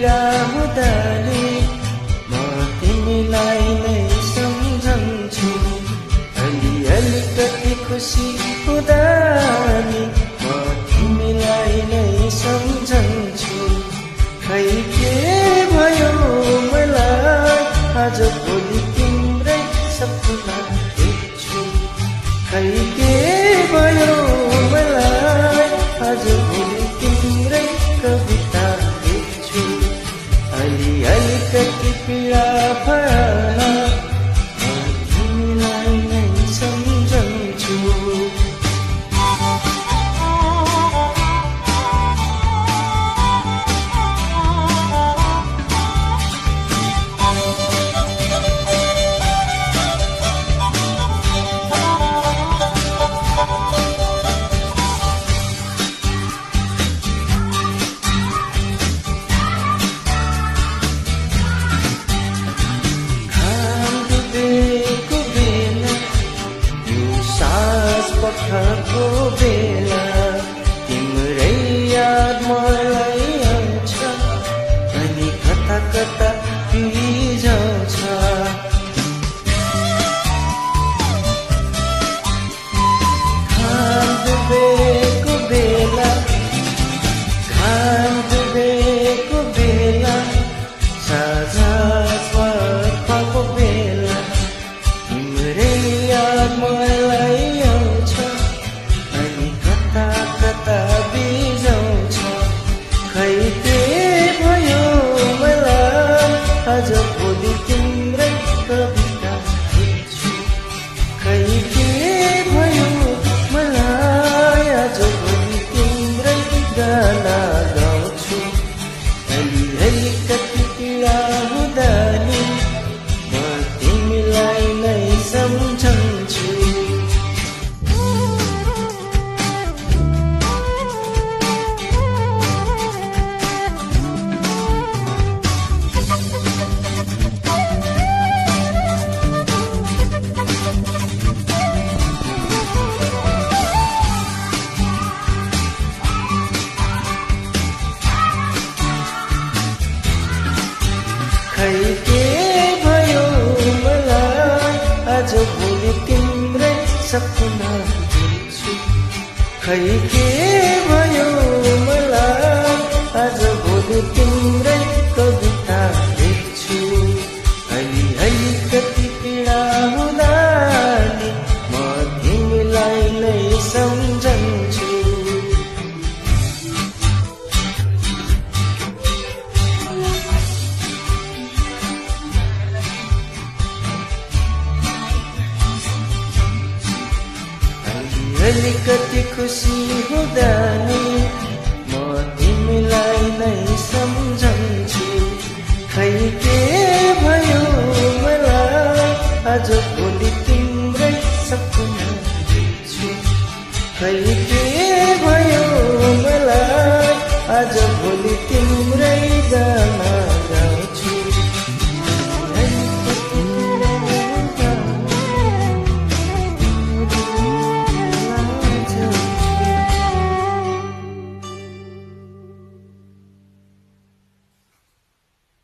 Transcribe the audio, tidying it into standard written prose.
पीडा हुँदा नि म तिमीलाई नै सम्झन्छु। अलिअलि कति खुसी हुँदा नि म तिमीलाई नै सम्झन्छु। खै के भयो मलाई आज भोलि तिम्रै सपना देख्छु। खै के भयो मलाई आज भोलि तिम्रै कविता देख्छु। अलिअलि कति पीडा भएला म तिमीलाई नै सम्झन्छु। पखको बेला तिम्रै याद मलाई आउँछ अनि कता कता बिजाउँछ। घाम डुबेको बेला साझा पखको बेला तिम्रै याद मलाई बिजाउँछ। खै के भयो मलाई आज भोलि तिम्रै कविता लेख्छु। खै के भयो मलाई आज भोलि तिम्रै गाना गाउँछु। अलिअलि कति पीडा हुँदा नि म तिमीलाई नै सम्झन्छु। खै के भयो मलाई आज भोलि तिम्रै सपना देख्छु। खै के भयो मलाई आज भोलि तिम्रै कविता लेख्छु। अलिअलि कति पीडा हुँदा नि म तिमीलाई नै सम्झन्छु। अलिकति खुसी हुँदा नि म तिमीलाई नै सम्झन्छु। खै के भयो मलाई आज भोलि तिम्रै सपना देख्छु। खै के भयो मलाई आज